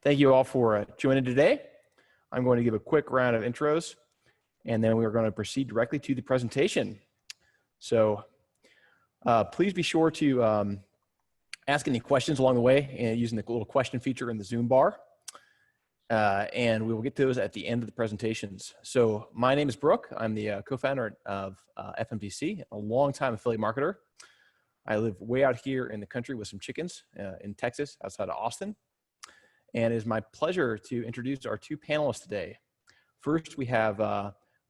Thank you all for joining today. I'm going to give a quick round of intros, and then we're going to proceed directly to the presentation. So please be sure to ask any questions along the way and using the little question feature in the Zoom bar. And we will get to those at the end of the presentations. So my name is Brook. I'm the co-founder of FMTC, a longtime affiliate marketer. I live way out here in the country with some chickens in Texas, outside of Austin. And it is my pleasure to introduce our two panelists today. First, we have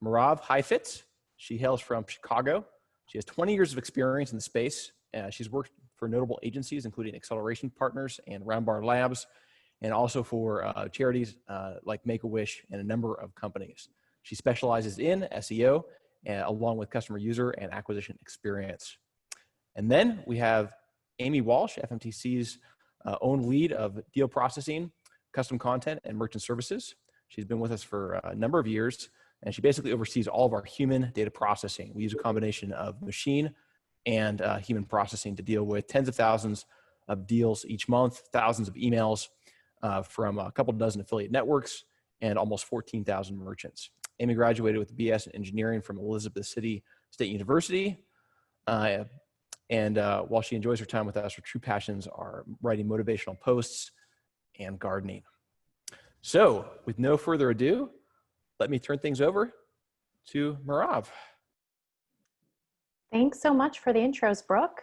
Merove Heifetz. She hails from Chicago. She has 20 years of experience in the space. She's worked for notable agencies, including Acceleration Partners and Roundbar Labs, and also for charities like Make-A-Wish and a number of companies. She specializes in SEO, along with customer user and acquisition experience. And then we have Amy Walsh, FMTC's own lead of deal processing, custom content, and merchant services. She's been with us for a number of years, and she basically oversees all of our human data processing. We use a combination of machine and human processing to deal with tens of thousands of deals each month, thousands of emails from a couple dozen affiliate networks, and almost 14,000 merchants. Amy graduated with a BS in engineering from Elizabeth City State University. And while she enjoys her time with us, her true passions are writing motivational posts and gardening. So with no further ado, let me turn things over to Merove. Thanks so much for the intros, Brooke.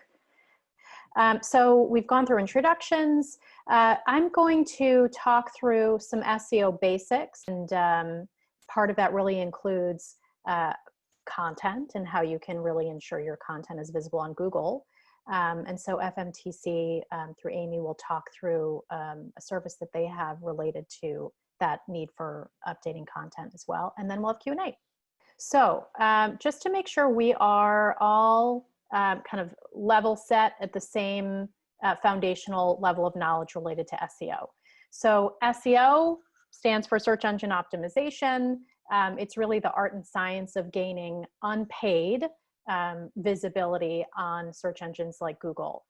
So we've gone through introductions. I'm going to talk through some SEO basics, and part of that really includes content and how you can really ensure your content is visible on Google. And so FMTC, through Amy, will talk through a service that they have related to that need for updating content as well. And then we'll have Q&A. So just to make sure we are all kind of level set at the same foundational level of knowledge related to SEO. So SEO stands for search engine optimization. It's really the art and science of gaining unpaid visibility on search engines like Google.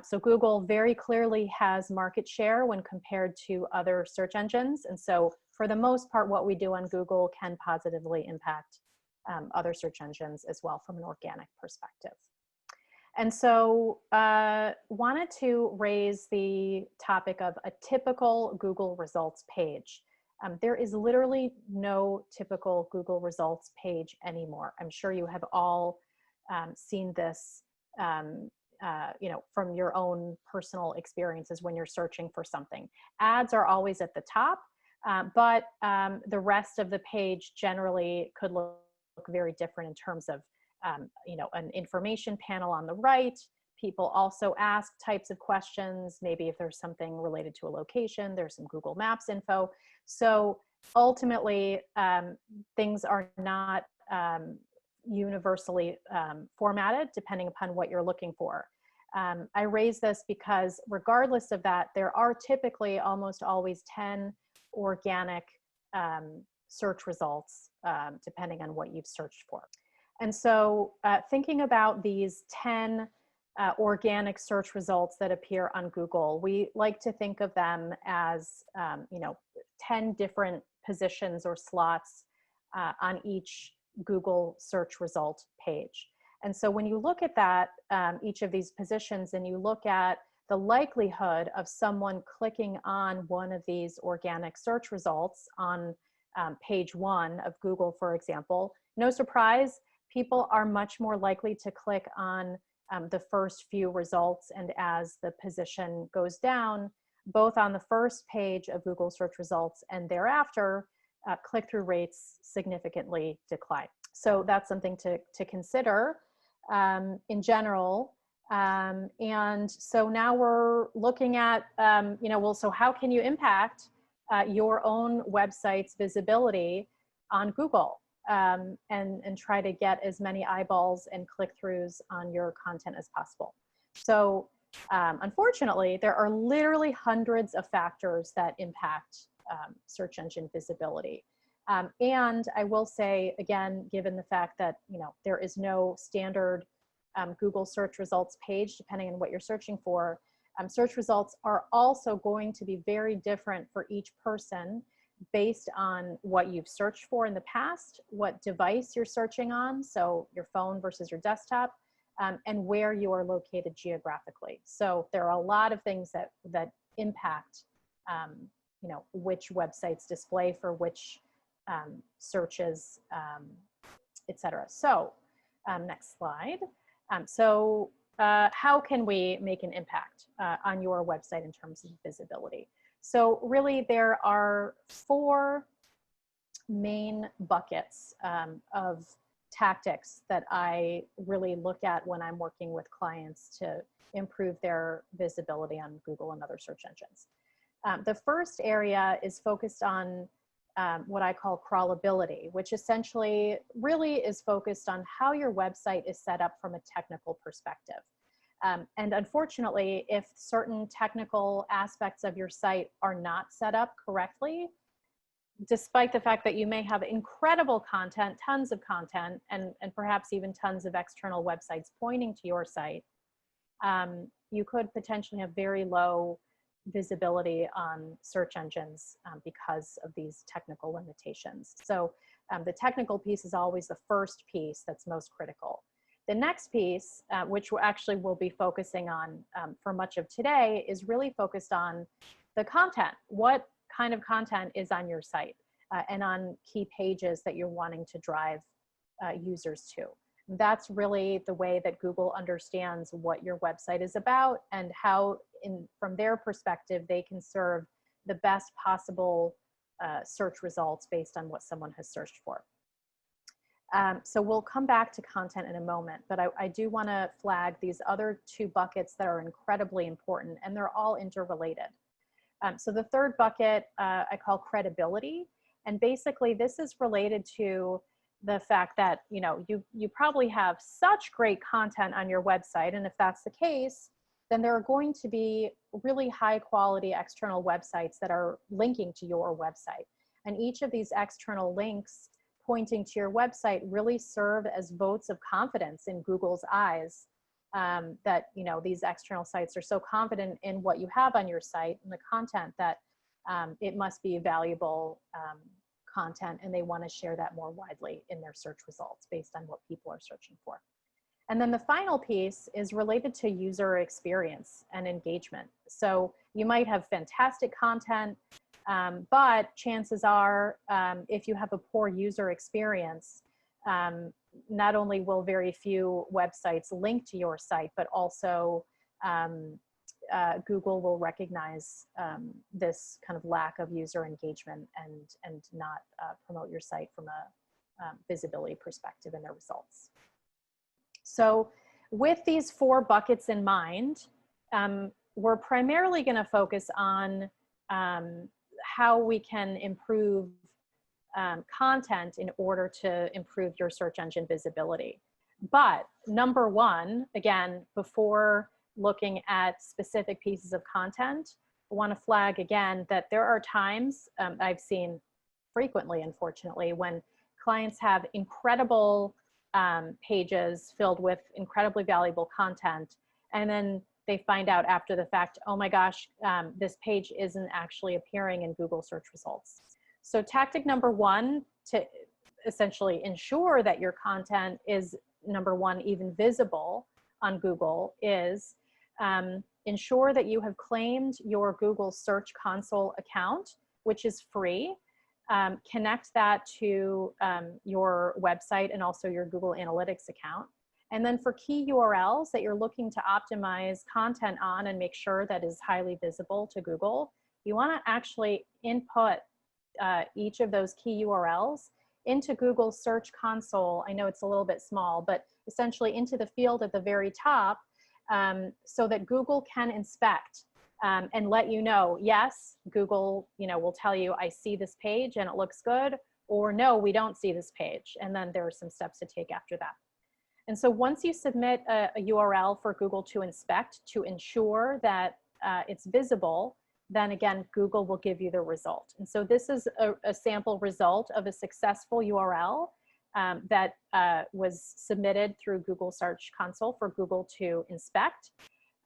So Google very clearly has market share when compared to other search engines. And so for the most part, what we do on Google can positively impact other search engines as well from an organic perspective. And so wanted to raise the topic of a typical Google results page. There is literally no typical Google results page anymore. I'm sure you have all seen this, from your own personal experiences when you're searching for something. Ads are always at the top, but the rest of the page generally could look very different in terms of, an information panel on the right. People also ask types of questions. Maybe if there's something related to a location, there's some Google Maps info. So ultimately, things are not universally formatted depending upon what you're looking for. I raise this because regardless of that, there are typically almost always 10 organic search results depending on what you've searched for. And so thinking about these 10 organic search results that appear on Google, we like to think of them as 10 different positions or slots on each Google search result page. And so when you look at that, each of these positions, and you look at the likelihood of someone clicking on one of these organic search results on page 1 of Google, for example, no surprise, people are much more likely to click on the first few results, and as the position goes down, both on the first page of Google search results and thereafter, click-through rates significantly decline. So that's something to consider in general. And so now we're looking at, so how can you impact your own website's visibility on Google? And try to get as many eyeballs and click-throughs on your content as possible. So unfortunately, there are literally hundreds of factors that impact search engine visibility. And I will say, again, given the fact that there is no standard Google search results page, depending on what you're searching for, Search results are also going to be very different for each person based on what you've searched for in the past, what device you're searching on, so your phone versus your desktop, and where you are located geographically. So there are a lot of things that impact which websites display for which searches, etc. So next slide. How can we make an impact on your website in terms of visibility? So really there are 4 main buckets of tactics that I really look at when I'm working with clients to improve their visibility on Google and other search engines. The first area is focused on what I call crawlability, which essentially really is focused on how your website is set up from a technical perspective. And unfortunately, if certain technical aspects of your site are not set up correctly, despite the fact that you may have incredible content, tons of content, and perhaps even tons of external websites pointing to your site, you could potentially have very low visibility on search engines because of these technical limitations. So the technical piece is always the first piece that's most critical. The next piece, which we actually will be focusing on for much of today, is really focused on the content. What kind of content is on your site and on key pages that you're wanting to drive users to? That's really the way that Google understands what your website is about and how, from their perspective, they can serve the best possible search results based on what someone has searched for. So we'll come back to content in a moment, but I do want to flag these other 2 buckets that are incredibly important, and they're all interrelated. So the third bucket I call credibility, and basically this is related to the fact that you probably have such great content on your website, and if that's the case, then there are going to be really high quality external websites that are linking to your website, and each of these external links pointing to your website really serve as votes of confidence in Google's eyes, that these external sites are so confident in what you have on your site and the content that it must be valuable content, and they want to share that more widely in their search results based on what people are searching for. And then the final piece is related to user experience and engagement. So you might have fantastic content, but chances are, if you have a poor user experience, not only will very few websites link to your site, but also Google will recognize this kind of lack of user engagement and not promote your site from a visibility perspective in their results. So with these 4 buckets in mind, we're primarily going to focus on how we can improve content in order to improve your search engine visibility. But number 1, again, before looking at specific pieces of content, I want to flag again that there are times I've seen frequently, unfortunately, when clients have incredible pages filled with incredibly valuable content, and then they find out after the fact, oh my gosh, this page isn't actually appearing in Google search results. So tactic number 1 to essentially ensure that your content is, number 1, even visible on Google is ensure that you have claimed your Google Search Console account, which is free. Connect that to your website and also your Google Analytics account. And then for key URLs that you're looking to optimize content on and make sure that is highly visible to Google, you want to actually input each of those key URLs into Google Search Console. I know it's a little bit small, but essentially into the field at the very top, so that Google can inspect and let you know, yes, Google will tell you, I see this page and it looks good, or no, we don't see this page. And then there are some steps to take after that. And so once you submit a URL for Google to inspect to ensure that it's visible, then again, Google will give you the result. And so this is a sample result of a successful URL that was submitted through Google Search Console for Google to inspect.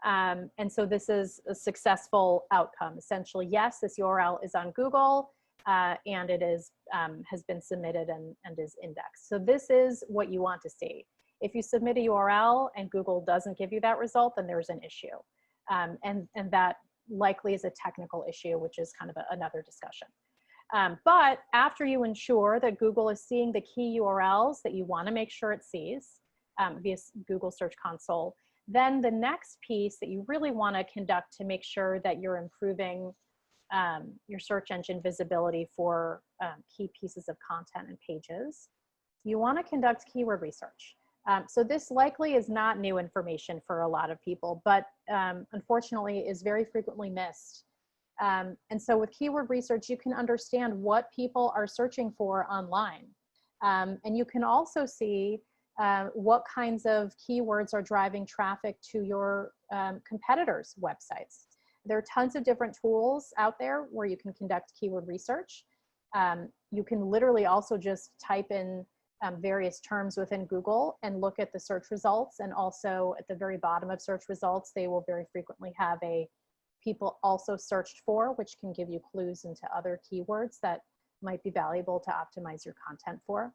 And so this is a successful outcome. Essentially, yes, this URL is on Google and it is, has been submitted and is indexed. So this is what you want to see. If you submit a URL and Google doesn't give you that result, then there's an issue. And that likely is a technical issue, which is kind of another discussion. But after you ensure that Google is seeing the key URLs that you want to make sure it sees via Google Search Console, then the next piece that you really want to conduct to make sure that you're improving your search engine visibility for key pieces of content and pages, you want to conduct keyword research. So this likely is not new information for a lot of people, but unfortunately is very frequently missed. And so with keyword research, you can understand what people are searching for online. And you can also see what kinds of keywords are driving traffic to your competitors' websites. There are tons of different tools out there where you can conduct keyword research. You can literally also just type in various terms within Google and look at the search results. And also at the very bottom of search results, they will very frequently have a people also searched for, which can give you clues into other keywords that might be valuable to optimize your content for.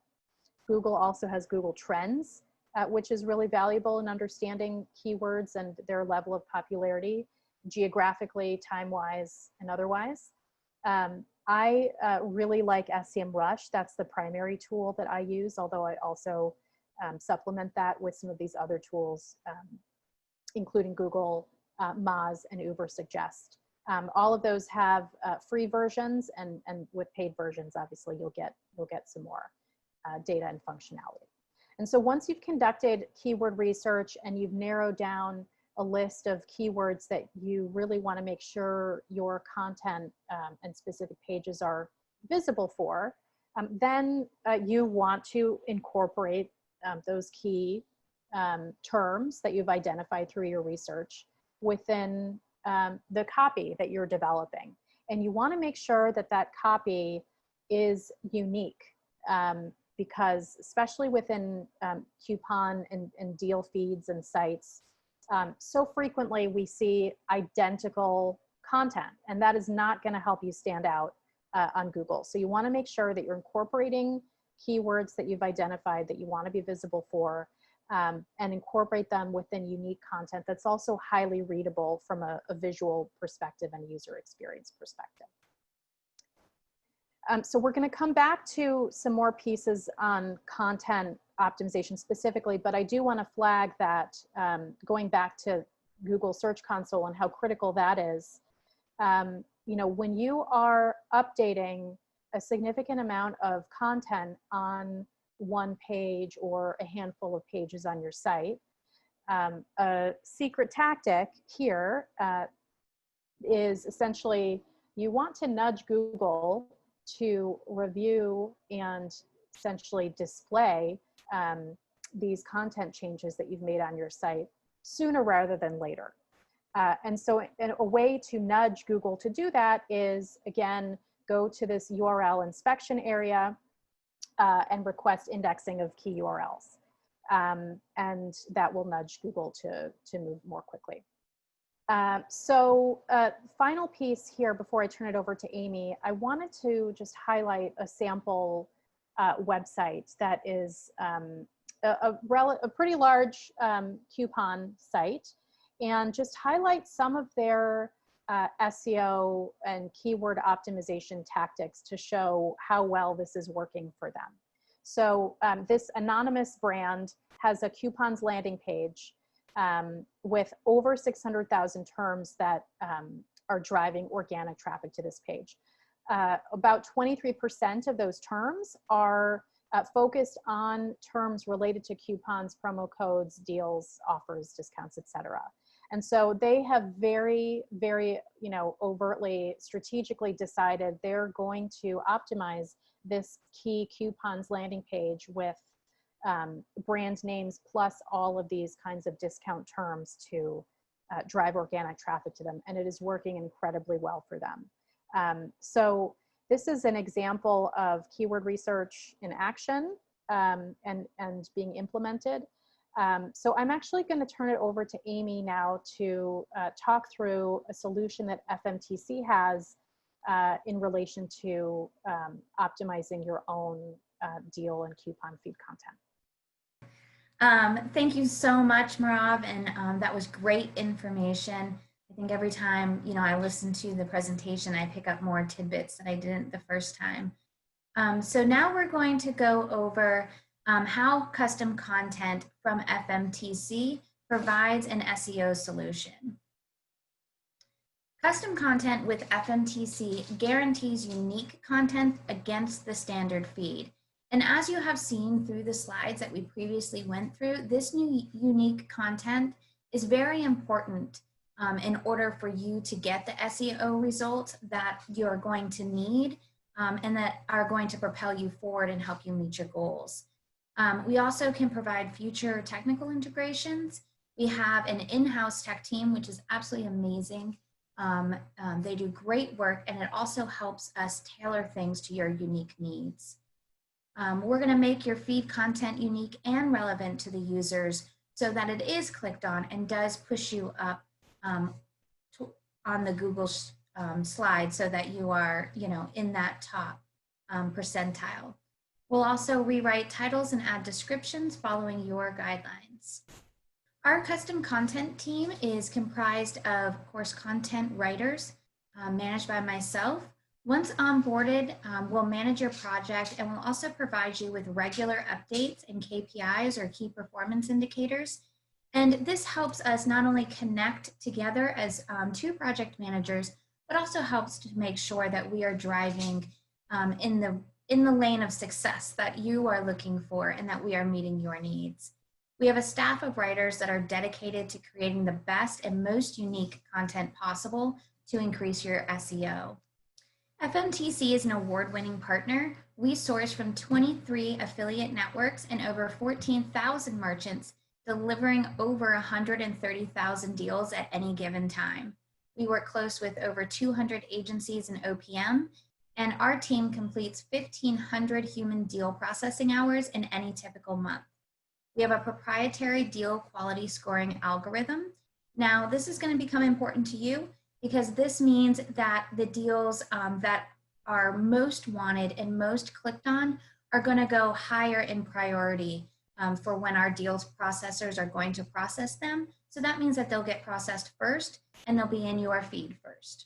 Google also has Google Trends, which is really valuable in understanding keywords and their level of popularity, geographically, time-wise, and otherwise. I really like SEMrush. That's the primary tool that I use, although I also supplement that with some of these other tools, including Google, Moz, and Uber Suggest. All of those have free versions, and with paid versions, obviously, you'll get some more data and functionality. And so once you've conducted keyword research and you've narrowed down a list of keywords that you really want to make sure your content and specific pages are visible for, then you want to incorporate those key terms that you've identified through your research within the copy that you're developing. And you want to make sure that that copy is unique because especially within coupon and deal feeds and sites, so frequently we see identical content, and that is not going to help you stand out on Google. So you want to make sure that you're incorporating keywords that you've identified that you want to be visible for, and incorporate them within unique content that's also highly readable from a visual perspective and a user experience perspective. So we're going to come back to some more pieces on content optimization specifically, but I do want to flag that going back to Google Search Console and how critical that is, you know, when you are updating a significant amount of content on one page or a handful of pages on your site, a secret tactic here is essentially you want to nudge Google to review and essentially display these content changes that you've made on your site sooner rather than later. And so a way to nudge Google to do that is, again, go to this URL inspection area and request indexing of key URLs. And that will nudge Google to move more quickly. Final piece here before I turn it over to Amy, I wanted to just highlight a sample website that is a pretty large coupon site, and just highlight some of their SEO and keyword optimization tactics to show how well this is working for them. So this anonymous brand has a coupons landing page with over 600,000 terms that are driving organic traffic to this page. About 23% of those terms are focused on terms related to coupons, promo codes, deals, offers, discounts, etc. And so they have very, very, you know, overtly, strategically decided they're going to optimize this key coupons landing page with brand names plus all of these kinds of discount terms to drive organic traffic to them. And it is working incredibly well for them. So this is an example of keyword research in action and being implemented. So I'm actually going to turn it over to Amy now to talk through a solution that FMTC has in relation to optimizing your own deal and coupon feed content. Thank you so much, Merove, and that was great information. I think every time, I listen to the presentation, I pick up more tidbits that I didn't the first time. So now we're going to go over how custom content from FMTC provides an SEO solution. Custom content with FMTC guarantees unique content against the standard feed. And as you have seen through the slides that we previously went through, this new unique content is very important in order for you to get the SEO results that you're going to need and that are going to propel you forward and help you meet your goals. We also can provide future technical integrations. We have an in-house tech team, which is absolutely amazing. They do great work, and it also helps us tailor things to your unique needs. We're going to make your feed content unique and relevant to the users so that it is clicked on and does push you up on the Google slide so that you are, in that top percentile. We'll also rewrite titles and add descriptions following your guidelines. Our custom content team is comprised of course, content writers managed by myself. Once onboarded, we'll manage your project and we'll also provide you with regular updates and KPIs or key performance indicators. And this helps us not only connect together as two project managers, but also helps to make sure that we are driving in the lane of success that you are looking for and that we are meeting your needs. We have a staff of writers that are dedicated to creating the best and most unique content possible to increase your SEO. FMTC is an award-winning partner. We source from 23 affiliate networks and over 14,000 merchants, delivering over 130,000 deals at any given time. We work close with over 200 agencies and OPM, and our team completes 1,500 human deal processing hours in any typical month. We have a proprietary deal quality scoring algorithm. Now, this is going to become important to you because this means that the deals that are most wanted and most clicked on are going to go higher in priority for when our deals processors are going to process them. So that means that they'll get processed first and they'll be in your feed first.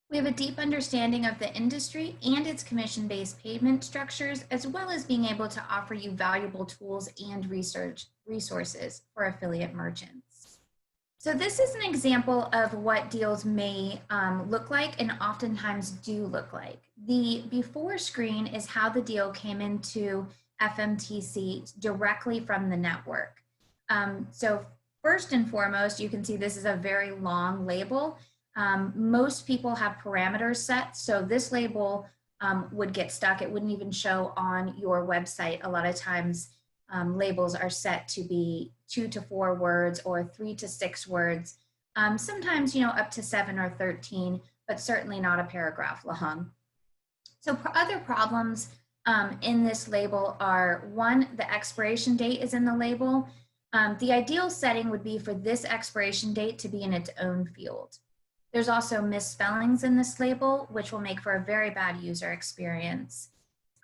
We have a deep understanding of the industry and its commission-based payment structures, as well as being able to offer you valuable tools and resources for affiliate merchants. So this is an example of what deals may look like and oftentimes do look like. The before screen is how the deal came into FMTC directly from the network. So first and foremost, you can see this is a very long label. Most people have parameters set, so this label would get stuck. It wouldn't even show on your website. A lot of times labels are set to be 2 to 4 words or 3 to 6 words. Sometimes, up to 7 or 13, but certainly not a paragraph long. So other problems in this label are, one, the expiration date is in the label. The ideal setting would be for this expiration date to be in its own field. There's also misspellings in this label, which will make for a very bad user experience.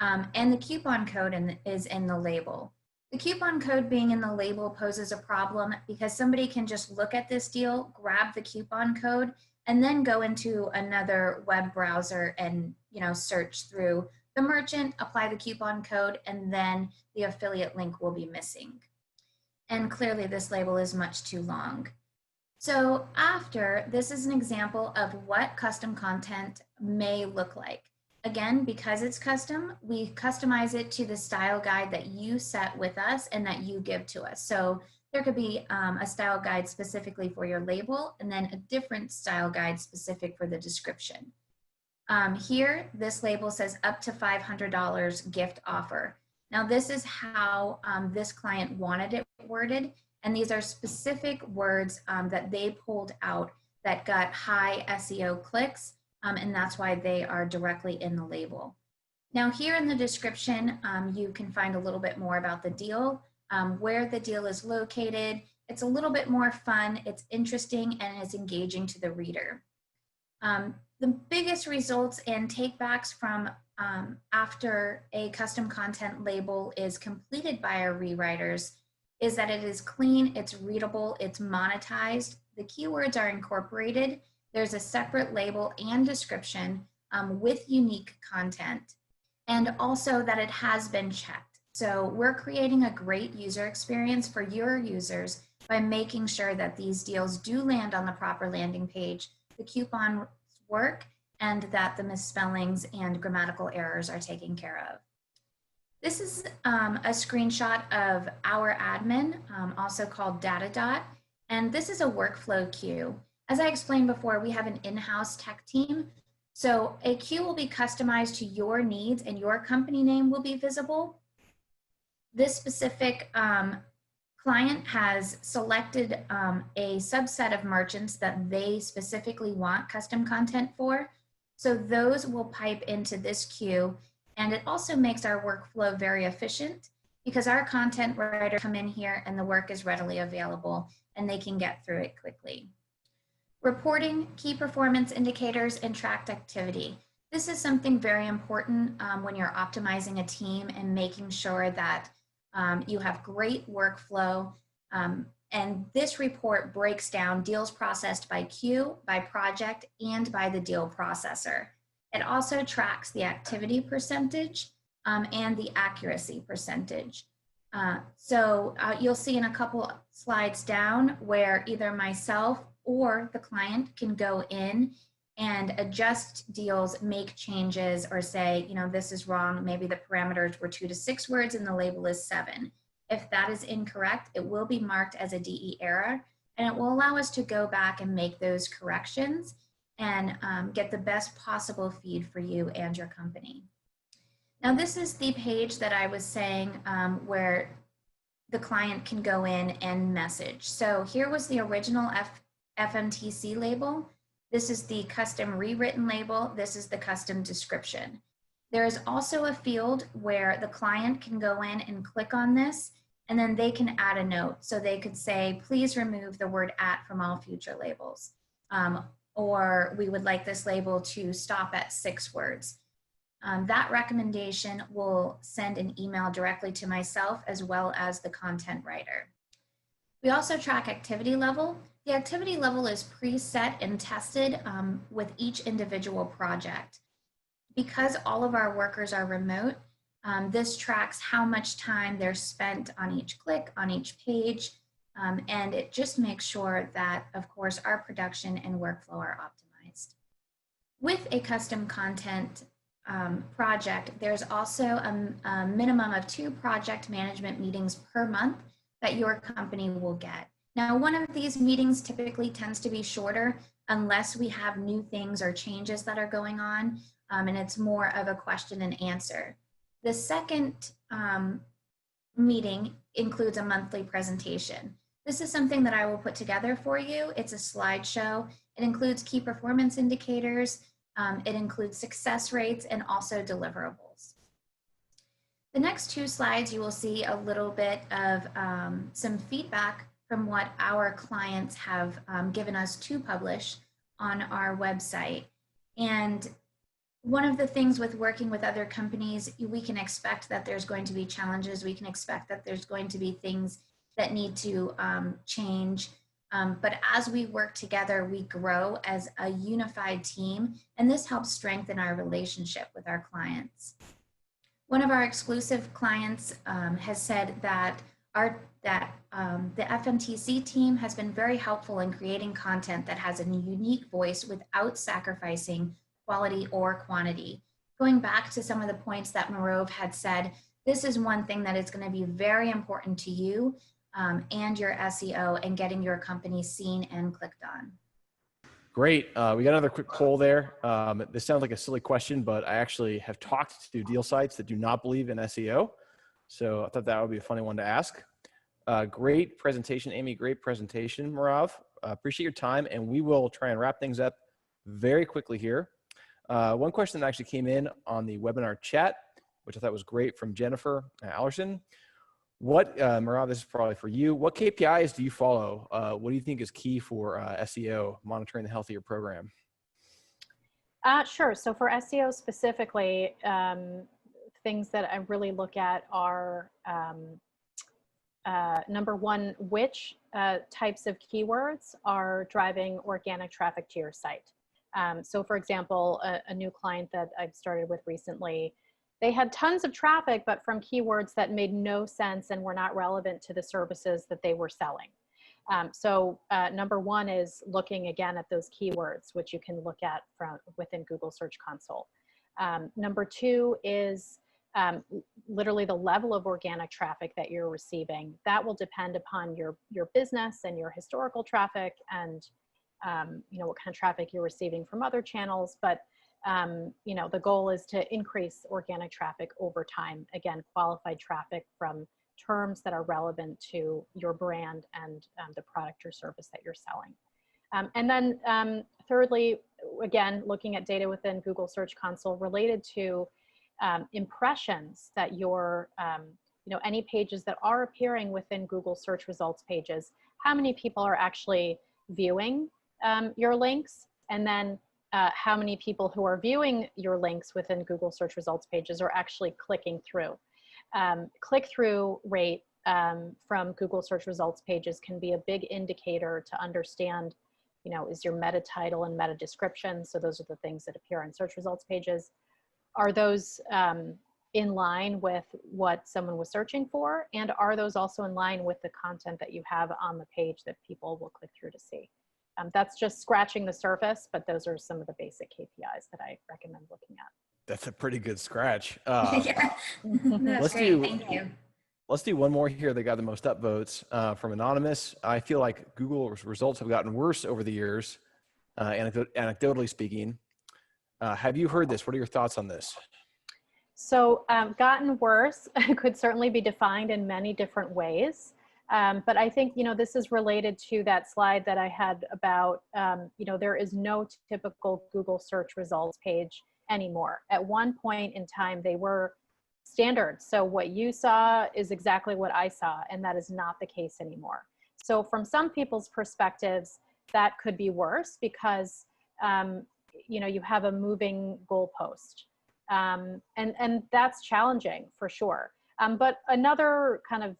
And the coupon code is in the label. The coupon code being in the label poses a problem because somebody can just look at this deal, grab the coupon code, and then go into another web browser and search through the merchant, apply the coupon code, and then the affiliate link will be missing. And clearly this label is much too long. So this is an example of what custom content may look like. Again, because it's custom, we customize it to the style guide that you set with us and that you give to us. So there could be a style guide specifically for your label and then a different style guide specific for the description. Here, this label says up to $500 gift offer. Now this is how this client wanted it worded. And these are specific words that they pulled out that got high SEO clicks, and that's why they are directly in the label. Now here in the description, you can find a little bit more about the deal. where the deal is located. It's a little bit more fun, it's interesting, and it's engaging to the reader. The biggest results and takebacks from after a custom content label is completed by our rewriters is that it is clean, it's readable, it's monetized, the keywords are incorporated, there's a separate label and description with unique content, and also that it has been checked. So we're creating a great user experience for your users by making sure that these deals do land on the proper landing page, the coupons work, and that the misspellings and grammatical errors are taken care of. This is a screenshot of our admin, also called Datadot, and this is a workflow queue. As I explained before, we have an in-house tech team, so a queue will be customized to your needs and your company name will be visible. This specific client has selected a subset of merchants that they specifically want custom content for, so those will pipe into this queue. And it also makes our workflow very efficient because our content writers come in here and the work is readily available and they can get through it quickly. Reporting key performance indicators and tracked activity. This is something very important when you're optimizing a team and making sure that you have great workflow. And this report breaks down deals processed by queue, by project, and by the deal processor. It also tracks the activity percentage and the accuracy percentage. You'll see in a couple slides down where either myself or the client can go in and adjust deals, make changes, or say, you know, this is wrong. Maybe the parameters were 2 to 6 words and the label is 7. If that is incorrect, it will be marked as a DE error, and it will allow us to go back and make those corrections and get the best possible feed for you and your company. Now, this is the page that I was saying where the client can go in and message. So here was the original FMTC label. This is the custom rewritten label. This is the custom description. There is also a field where the client can go in and click on this, and then they can add a note. So they could say, please remove the word at from all future labels. Or we would like this label to stop at 6 words. That recommendation will send an email directly to myself as well as the content writer. We also track activity level. The activity level is preset and tested with each individual project. Because all of our workers are remote, this tracks how much time they're spent on each click, on each page, and it just makes sure that, of course, our production and workflow are optimized. With a custom content project, there's also a minimum of 2 project management meetings per month that your company will get. Now, one of these meetings typically tends to be shorter unless we have new things or changes that are going on, and it's more of a question and answer. The second meeting includes a monthly presentation. This is something that I will put together for you. It's a slideshow. It includes key performance indicators. It includes success rates and also deliverables. The next 2 slides, you will see a little bit of some feedback from what our clients have given us to publish on our website. And one of the things with working with other companies, we can expect that there's going to be challenges. We can expect that there's going to be things that need to change. But as we work together, we grow as a unified team, and this helps strengthen our relationship with our clients. One of our exclusive clients has said that the FMTC team has been very helpful in creating content that has a unique voice without sacrificing quality or quantity. Going back to some of the points that Merove had said, this is one thing that is going to be very important to you and your SEO and getting your company seen and clicked on. Great. We got another quick poll there. This sounds like a silly question, but I actually have talked to deal sites that do not believe in SEO. So I thought that would be a funny one to ask. Great presentation, Amy. Great presentation, Merove. Appreciate your time, and we will try and wrap things up very quickly here. One question that actually came in on the webinar chat, which I thought was great, from Jennifer Allerson. Merove, this is probably for you. What KPIs do you follow? What do you think is key for SEO, monitoring the health of your program? Sure. So for SEO specifically, things that I really look at are number one, which types of keywords are driving organic traffic to your site. So for example, a new client that I've started with recently, they had tons of traffic, but from keywords that made no sense and were not relevant to the services that they were selling. So number one is looking again at those keywords, which you can look at from within Google Search Console. Number two is literally the level of organic traffic that you're receiving. That will depend upon your business and your historical traffic and what kind of traffic you're receiving from other channels. But the goal is to increase organic traffic over time. Again, qualified traffic from terms that are relevant to your brand and the product or service that you're selling. And then thirdly, again, looking at data within Google Search Console related to impressions that your, any pages that are appearing within Google search results pages, how many people are actually viewing your links, and then how many people who are viewing your links within Google search results pages are actually clicking through. Click-through rate from Google search results pages can be a big indicator to understand, is your meta title and meta description, so those are the things that appear on search results pages, are those in line with what someone was searching for? And are those also in line with the content that you have on the page that people will click through to see? That's just scratching the surface, but those are some of the basic KPIs that I recommend looking at. That's a pretty good scratch. Yeah, that's great. Thank you. Let's do one more here that got the most upvotes from Anonymous. I feel like Google's results have gotten worse over the years, anecdotally speaking. Have you heard this? What are your thoughts on this? So gotten worse could certainly be defined in many different ways. But I think, this is related to that slide that I had about, there is no typical Google search results page anymore. At one point in time, they were standard. So what you saw is exactly what I saw, and that is not the case anymore. So from some people's perspectives, that could be worse because, you have a moving goalpost. And that's challenging for sure. But another kind of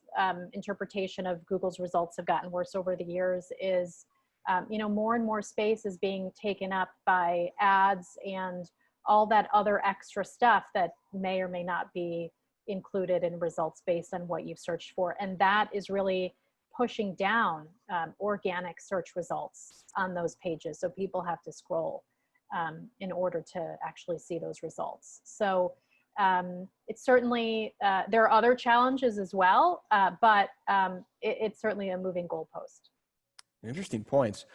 interpretation of Google's results have gotten worse over the years is, more and more space is being taken up by ads and all that other extra stuff that may or may not be included in results based on what you've searched for. And that is really pushing down organic search results on those pages. So people have to scroll in order to actually see those results. So it's certainly, there are other challenges as well, but it's certainly a moving goalpost. Interesting points.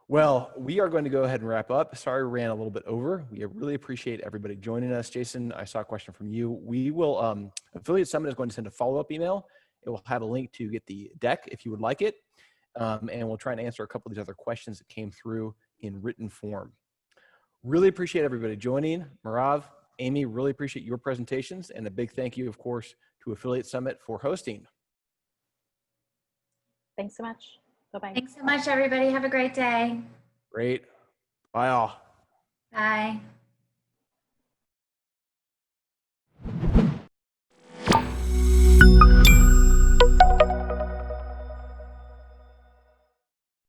Well, we are going to go ahead and wrap up. Sorry, we ran a little bit over. We really appreciate everybody joining us. Jason, I saw a question from you. We will, Affiliate Summit is going to send a follow-up email. It will have a link to get the deck if you would like it. And we'll try and answer a couple of these other questions that came through in written form. Really appreciate everybody joining. Merove, Amy, really appreciate your presentations, and a big thank you, of course, to Affiliate Summit for hosting. Thanks so much. Bye-bye. Thanks so much, everybody. Have a great day. Great. Bye all. Bye.